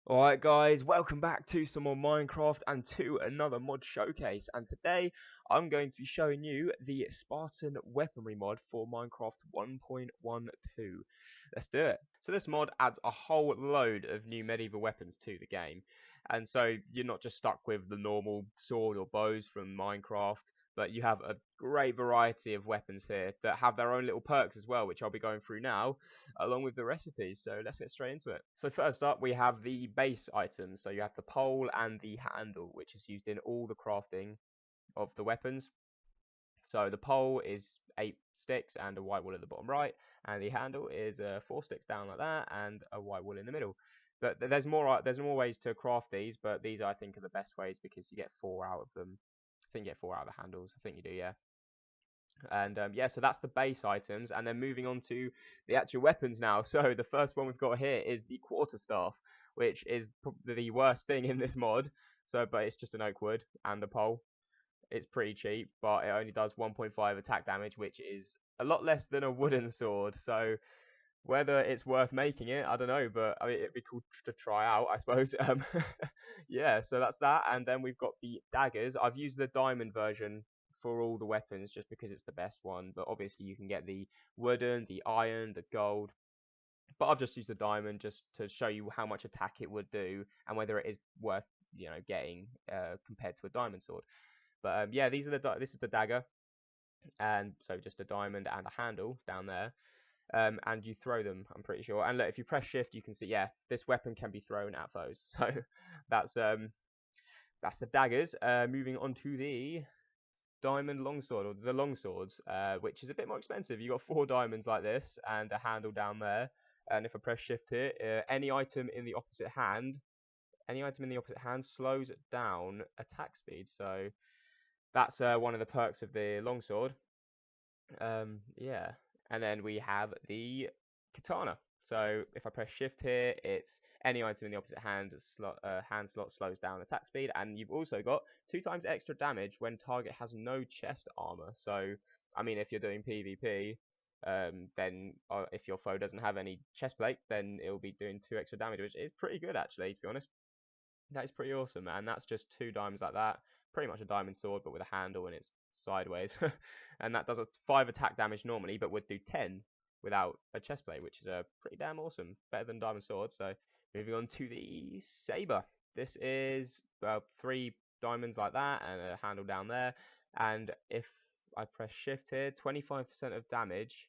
Alright guys, welcome back to some more Minecraft and to another mod showcase, and today I'm going to be showing you the Spartan weaponry mod for Minecraft 1.12. Let's do it. So this mod adds a whole load of new medieval weapons to the game, and so you're not just stuck with the normal sword or bows from Minecraft, but you have a great variety of weapons here that have their own little perks as well, which I'll be going through now along with the recipes. So let's get straight into it. So first up, we have the base items. So you have the pole and the handle, which is used in all the crafting of the weapons. So the pole is 8 sticks and a white wool at the bottom right, and the handle is 4 sticks down like that and a white wool in the middle. But there's more ways to craft these, but these I think are the best ways because you get 4 out of them. I think you get 4 out of the handles. I think you do, yeah. And yeah, so that's the base items, and then moving on to the actual weapons now. So the first one we've got here is the quarterstaff, which is the worst thing in this mod. So, but it's just an oak wood and a pole. It's pretty cheap, but it only does 1.5 attack damage, which is a lot less than a wooden sword. So whether it's worth making it, I don't know, but I mean, it'd be cool to try out, I suppose. Yeah, so that's that, and then we've got the daggers. I've used the diamond version for all the weapons just because it's the best one, but obviously you can get the wooden, the iron, the gold. But I've just used the diamond just to show you how much attack it would do and whether it is worth getting compared to a diamond sword. But yeah, this is the dagger, and so just a diamond and a handle down there. And you throw them, I'm pretty sure. And look, if you press shift, you can see, yeah, this weapon can be thrown at foes. So that's the daggers. Moving on to the diamond longsword, or the longswords, which is a bit more expensive. You got 4 diamonds like this and a handle down there. And if I press shift here, any item in the opposite hand slows down attack speed. So that's one of the perks of the longsword. Yeah. And then we have the katana. So if I press shift here, it's any item in the opposite hand slot slows down attack speed, and you've also got 2 times extra damage when target has no chest armor. So I mean, if you're doing PvP, then if your foe doesn't have any chest plate, then it'll be doing 2 extra damage, which is pretty good actually, to be honest. That is pretty awesome, and that's just 2 diamonds like that. Pretty much a diamond sword, but with a handle and it's sideways. And that does a 5 attack damage normally, but would do 10 without a chest plate, which is pretty damn awesome. Better than diamond sword. So moving on to the saber. This is 3 diamonds like that and a handle down there. And if I press shift here, 25% of damage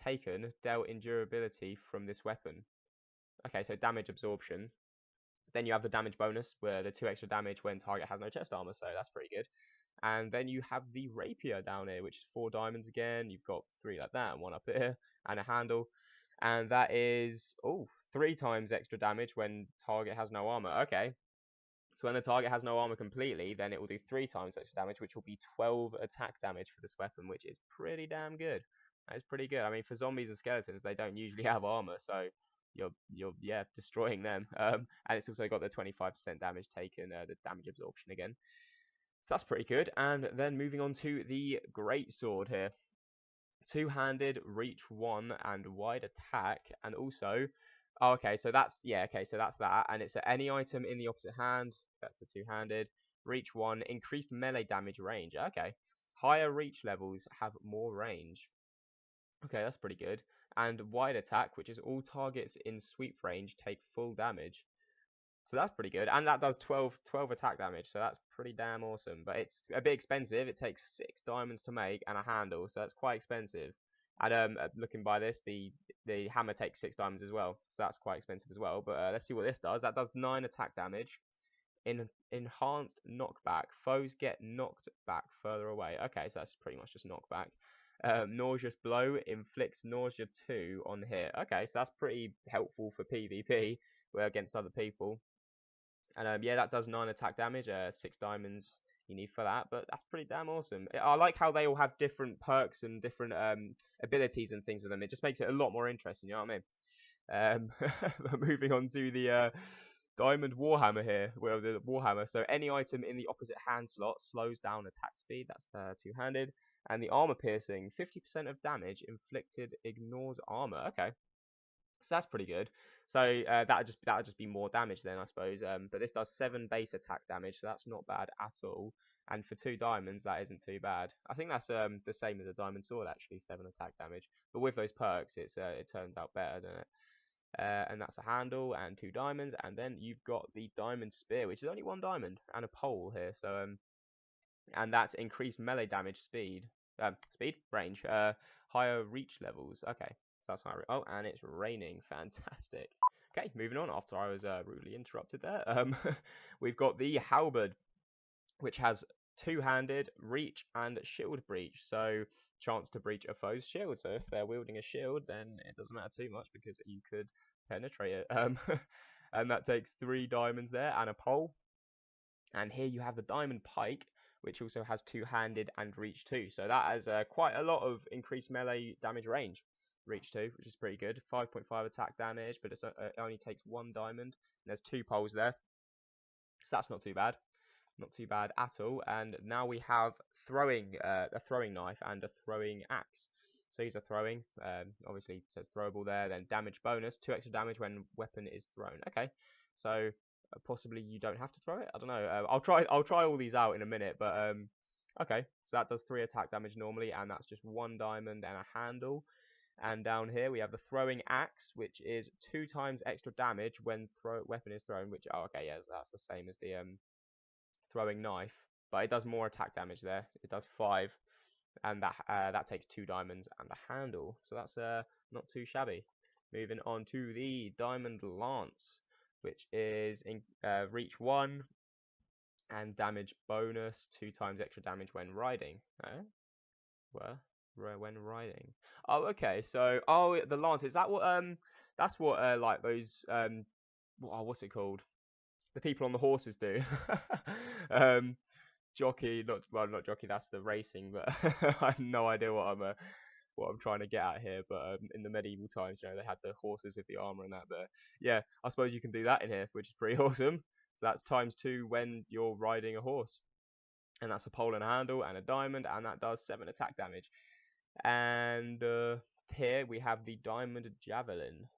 taken dealt in durability from this weapon. Okay, so damage absorption. Then you have the damage bonus, where the 2 extra damage when target has no chest armor, so that's pretty good. And then you have the rapier down here, which is 4 diamonds again. You've got 3 like that, and 1 up here, and a handle. And that is, 3 times extra damage when target has no armor. Okay. So when the target has no armor completely, then it will do 3 times extra damage, which will be 12 attack damage for this weapon, which is pretty damn good. That is pretty good. I mean, for zombies and skeletons, they don't usually have armor, so you're yeah, destroying them. And it's also got the 25% damage taken, the damage absorption again. So that's pretty good. And then moving on to the great sword here. 2-handed, reach 1, and wide attack, and also, oh, okay, so that's, yeah, okay, so that's that, and it's any item in the opposite hand. That's the 2-handed. Reach 1, increased melee damage range. Okay, higher reach levels have more range. Okay, that's pretty good. And wide attack, which is all targets in sweep range take full damage. So that's pretty good. And that does 12 attack damage, so that's pretty damn awesome. But it's a bit expensive. It takes 6 diamonds to make and a handle, so that's quite expensive. And looking by this, the hammer takes 6 diamonds as well, so that's quite expensive as well. But let's see what this does. That does 9 attack damage. Enhanced knockback. Foes get knocked back further away. Okay, so that's pretty much just knockback. Nauseous blow inflicts nausea 2 on hit. Okay, so that's pretty helpful for PvP against other people. And yeah, that does 9 attack damage, 6 diamonds you need for that, but that's pretty damn awesome. I like how they all have different perks and different abilities and things with them. It just makes it a lot more interesting, you know what I mean? Moving on to the diamond warhammer here. Well, the warhammer. So any item in the opposite hand slot slows down attack speed. That's the 2-handed. And the armor piercing, 50% of damage inflicted ignores armor. Okay. So that's pretty good. So that'd just be more damage then, I suppose. But this does 7 base attack damage, so that's not bad at all. And for 2 diamonds, that isn't too bad. I think that's the same as a diamond sword actually, 7 attack damage. But with those perks, it turns out better, doesn't it? And that's a handle and 2 diamonds, and then you've got the diamond spear, which is only 1 diamond and a pole here. So and that's increased melee damage, range, higher reach levels. Okay, so that's higher. Oh, and it's raining. Fantastic. Okay, moving on. After I was rudely interrupted there, we've got the halberd, which has two-handed reach and shield breach. So chance to breach a foe's shield. So if they're wielding a shield, then it doesn't matter too much because you could penetrate it. And that takes 3 diamonds there and a pole. And here you have the diamond pike, which also has two-handed and reach 2. So that has quite a lot of increased melee damage range. Reach 2, which is pretty good. 5.5 attack damage, but it only takes 1 diamond. And there's 2 poles there. So that's not too bad. Not too bad at all. And now we have a throwing knife and a throwing axe. So these are throwing. Obviously it says throwable there. Then damage bonus, 2 extra damage when weapon is thrown. Okay, so possibly you don't have to throw it. I don't know. I'll try all these out in a minute. But okay, so that does 3 attack damage normally, and that's just 1 diamond and a handle. And down here we have the throwing axe, which is 2 times extra damage when weapon is thrown. Which okay, yeah, that's the same as the throwing knife, but it does more attack damage there. It does 5, and that takes 2 diamonds and a handle. So that's not too shabby. Moving on to the diamond lance, which is in reach 1 and damage bonus, 2 times extra damage when riding. When riding. Oh, okay. So the lance, is that what that's what like those what's it called? The people on the horses do. um, Jockey, not jockey. That's the racing, but I have no idea what I'm trying to get at here. But in the medieval times, they had the horses with the armor and that. But yeah, I suppose you can do that in here, which is pretty awesome. So that's ×2 when you're riding a horse, and that's a pole and a handle and a diamond, and that does 7 attack damage. And here we have the diamond javelin.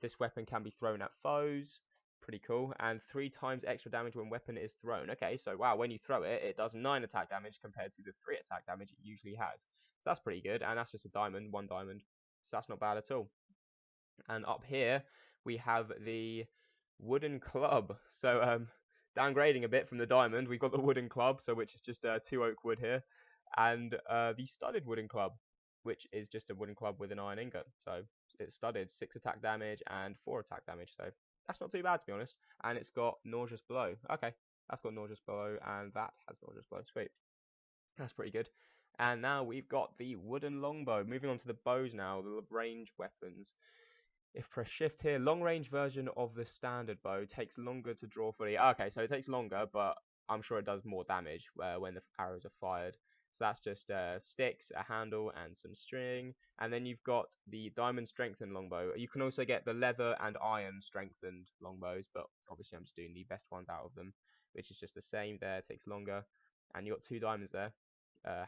This weapon can be thrown at foes. Pretty cool. And 3 times extra damage when weapon is thrown. Okay, so wow, when you throw it, it does 9 attack damage compared to the 3 attack damage it usually has. So that's pretty good. And that's just a diamond, 1 diamond. So that's not bad at all. And up here, we have the wooden club. So downgrading a bit from the diamond, we've got the wooden club, so which is just 2 oak wood here, and the studded wooden club, which is just a wooden club with an iron ingot. So it's studded, 6 attack damage and 4 attack damage. So that's not too bad, to be honest. And it's got nauseous blow. Okay, that's got nauseous blow, and that has nauseous blow. Sweet. That's pretty good. And now we've got the wooden longbow. Moving on to the bows now, the range weapons. If press shift here, long range version of the standard bow takes longer to draw fully. Okay, so it takes longer, but I'm sure it does more damage when the arrows are fired. So that's just sticks, a handle, and some string. And then you've got the diamond strengthened longbow. You can also get the leather and iron strengthened longbows, but obviously I'm just doing the best ones out of them, which is just the same there. It takes longer. And you got 2 diamonds there,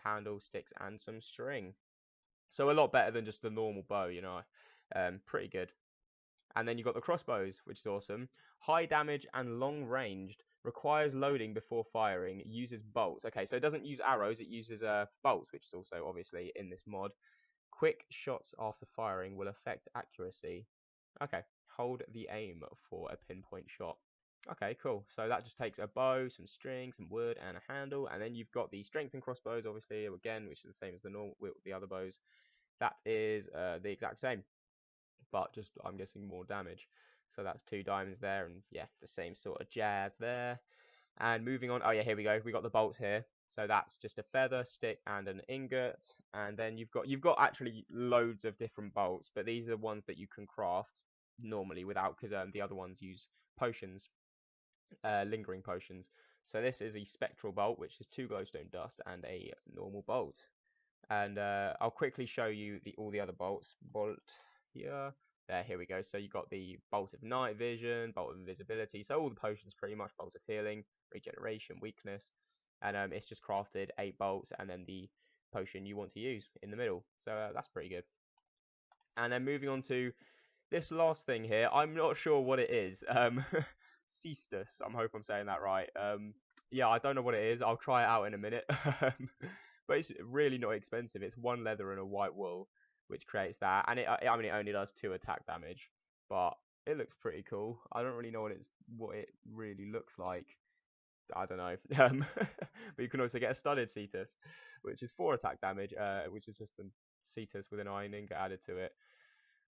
handle, sticks, and some string. So a lot better than just the normal bow, pretty good. And then you've got the crossbows, which is awesome. High damage and long ranged. Requires loading before firing. Uses bolts. Okay, so it doesn't use arrows. It uses bolts, which is also obviously in this mod. Quick shots after firing will affect accuracy. Okay, hold the aim for a pinpoint shot. Okay, cool. So that just takes a bow, some string, some wood, and a handle. And then you've got the strengthened crossbows, obviously, again, which is the same as the other bows. That is the exact same, but just I'm guessing more damage. So that's 2 diamonds there, and yeah, the same sort of jazz there. And moving on, oh yeah, here we go. We got the bolts here. So that's just a feather, stick, and an ingot. And then you've got actually loads of different bolts, but these are the ones that you can craft normally without, because the other ones use potions, lingering potions. So this is a spectral bolt, which is 2 glowstone dust and a normal bolt. And I'll quickly show you all the other bolts. Bolt here. Here we go. So you got the bolt of night vision, bolt of invisibility. So all the potions pretty much, bolt of healing, regeneration, weakness. And it's just crafted 8 bolts and then the potion you want to use in the middle. So that's pretty good. And then moving on to this last thing here, I'm not sure what it is. Cestus, I hope I'm saying that right. Yeah, I don't know what it is. I'll try it out in a minute. But it's really not expensive. It's one leather and a white wool, which creates that, and I mean, it only does 2 attack damage, but it looks pretty cool. I don't really know what it really looks like. I don't know. But you can also get a studded Cetus, which is 4 attack damage, which is just a Cetus with an iron ingot added to it.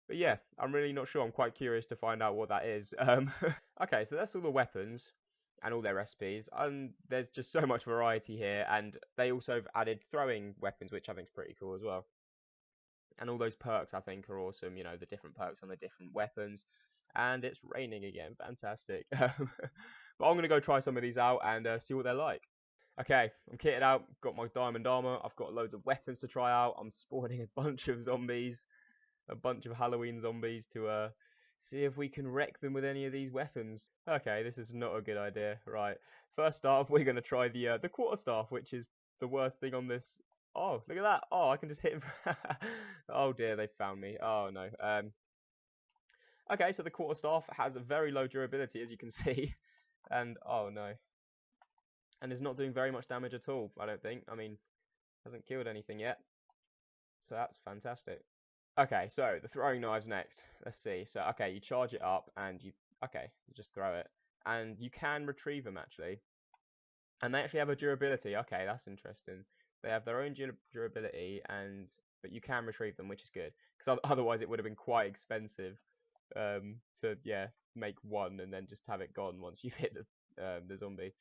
But yeah, I'm really not sure. I'm quite curious to find out what that is. Okay, so that's all the weapons and all their recipes. And there's just so much variety here. And they also have added throwing weapons, which I think is pretty cool as well. And all those perks, I think, are awesome. You know, the different perks on the different weapons. And it's raining again. Fantastic. But I'm going to go try some of these out and see what they're like. Okay, I'm kitted out. Got my diamond armor. I've got loads of weapons to try out. I'm spawning a bunch of zombies. A bunch of Halloween zombies to see if we can wreck them with any of these weapons. Okay, this is not a good idea. Right, first off, we're gonna try the quarterstaff, which is the worst thing on this. Oh, look at that! Oh, I can just hit him. Oh dear, they found me. Oh no. Okay, so the quarterstaff has a very low durability, as you can see, and oh no, and is not doing very much damage at all. I don't think. I mean, hasn't killed anything yet, so that's fantastic. Okay, so the throwing knives next. Let's see. So, okay, you charge it up and you just throw it. And you can retrieve them actually. And they actually have a durability. Okay, that's interesting. They have their own durability, but you can retrieve them, which is good. Because otherwise it would have been quite expensive to, yeah, make one and then just have it gone once you've hit the zombie.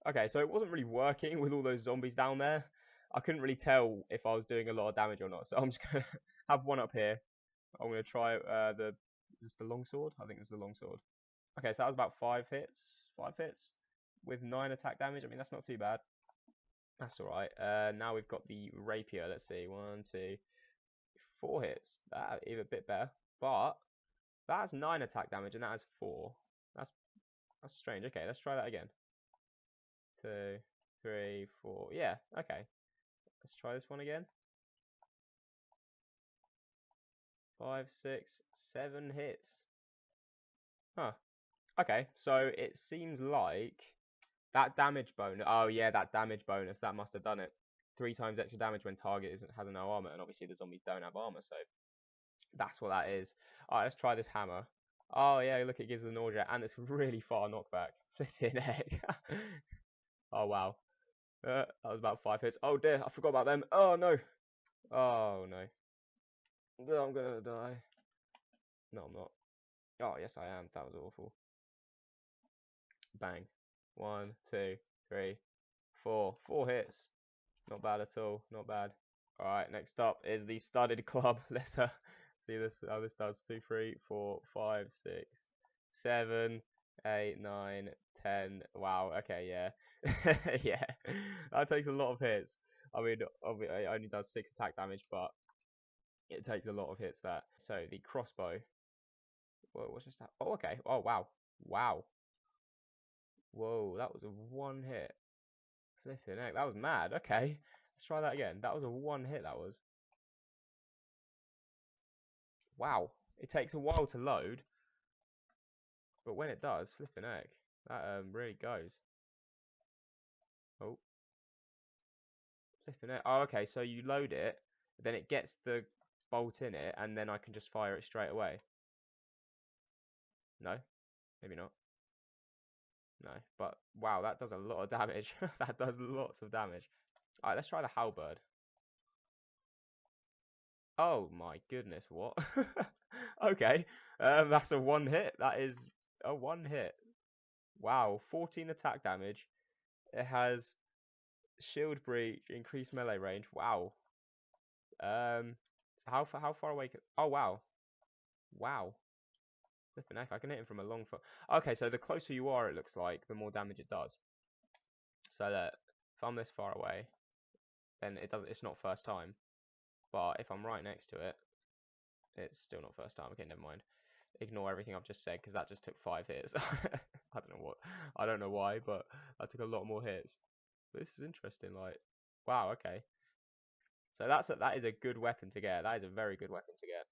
Okay, so it wasn't really working with all those zombies down there. I couldn't really tell if I was doing a lot of damage or not. So I'm just going to have one up here. I'm going to try is this the longsword? I think it's the longsword. Okay, so that was about 5 hits. 5 hits with 9 attack damage. I mean, that's not too bad. That's alright. Now we've got the rapier. Let's see. 1, 2, 4 hits. That is a bit better. But that has 9 attack damage and that has 4. That's strange. Okay, let's try that again. 2, 3, 4. Yeah, okay. Let's try this one again. 5, 6, 7 hits. Huh. Okay, so it seems like that damage bonus. Oh yeah, that damage bonus. That must have done it. 3 times extra damage when target has no armor, and obviously the zombies don't have armor, so that's what that is. Alright, let's try this hammer. Oh yeah, look, it gives the nausea, and it's really far knockback. Flipping heck. Oh wow. That was about 5 hits. Oh dear, I forgot about them. Oh no. Oh no. I'm gonna die. No, I'm not. Oh yes, I am. That was awful. Bang. 1, 2, 3, 4. 4 hits. Not bad at all. Not bad. Alright, next up is the studded club. Let's see this how this does. 2, 3, 4, 5, 6, 7, 8, 9, 10. Wow, okay, yeah. Yeah. That takes a lot of hits. I mean, obviously it only does 6 attack damage, but it takes a lot of hits there. So the crossbow. Whoa, what's just that? Oh, okay. Oh, wow. Wow. Whoa, that was a 1 hit. Flipping heck, that was mad. Okay, let's try that again. That was a 1 hit, that was. Wow. It takes a while to load, but when it does, flipping heck, that really goes. Oh, flipping heck. Oh, okay, so you load it, then it gets the bolt in it, and then I can just fire it straight away. No, maybe not. No, but wow, that does a lot of damage. That does lots of damage. Alright, let's try the halberd. Oh my goodness, what? Okay, that's a 1 hit. That is a 1 hit. Wow, 14 attack damage. It has shield breach, increased melee range. Wow. So how far away? Oh wow, wow. Flipping heck, I can hit him from a long foot. Okay, so the closer you are, it looks like, the more damage it does. So that if I'm this far away, then it does. It's not first time. But if I'm right next to it, it's still not first time. Okay, never mind. Ignore everything I've just said because that just took 5 hits. I don't know what. I don't know why, but that took a lot more hits. But this is interesting. Like, wow. Okay. So that is a good weapon to get. That is a very good weapon to get.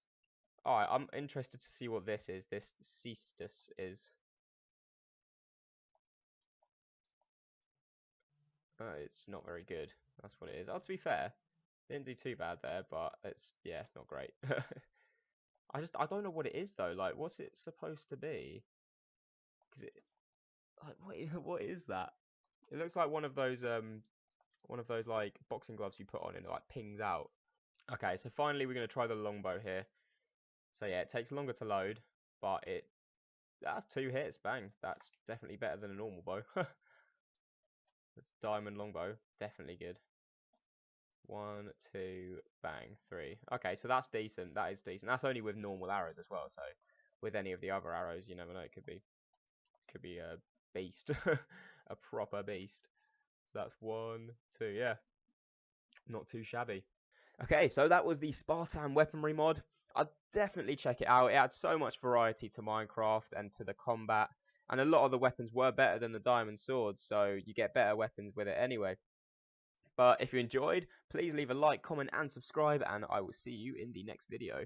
Alright, I'm interested to see what this is. This Cestus is. It's not very good. That's what it is. Oh, to be fair, didn't do too bad there, but it's, yeah, not great. I don't know what it is though. Like, what's it supposed to be? Because it, like, what is that? It looks like one of those like boxing gloves you put on and it like pings out. Okay, so finally we're gonna try the longbow here. So yeah, it takes longer to load, but it 2 hits, bang. That's definitely better than a normal bow. That's diamond longbow, definitely good. 1, 2, bang, 3. Okay, so that's decent. That is decent. That's only with normal arrows as well. So with any of the other arrows, you never know. It could be a beast, a proper beast. So that's 1, 2. Yeah, not too shabby. Okay, so that was the Spartan weaponry mod. I'd definitely check it out. It had so much variety to Minecraft and to the combat, and a lot of the weapons were better than the diamond swords, so you get better weapons with it anyway. But if you enjoyed, please leave a like, comment, and subscribe, and I will see you in the next video.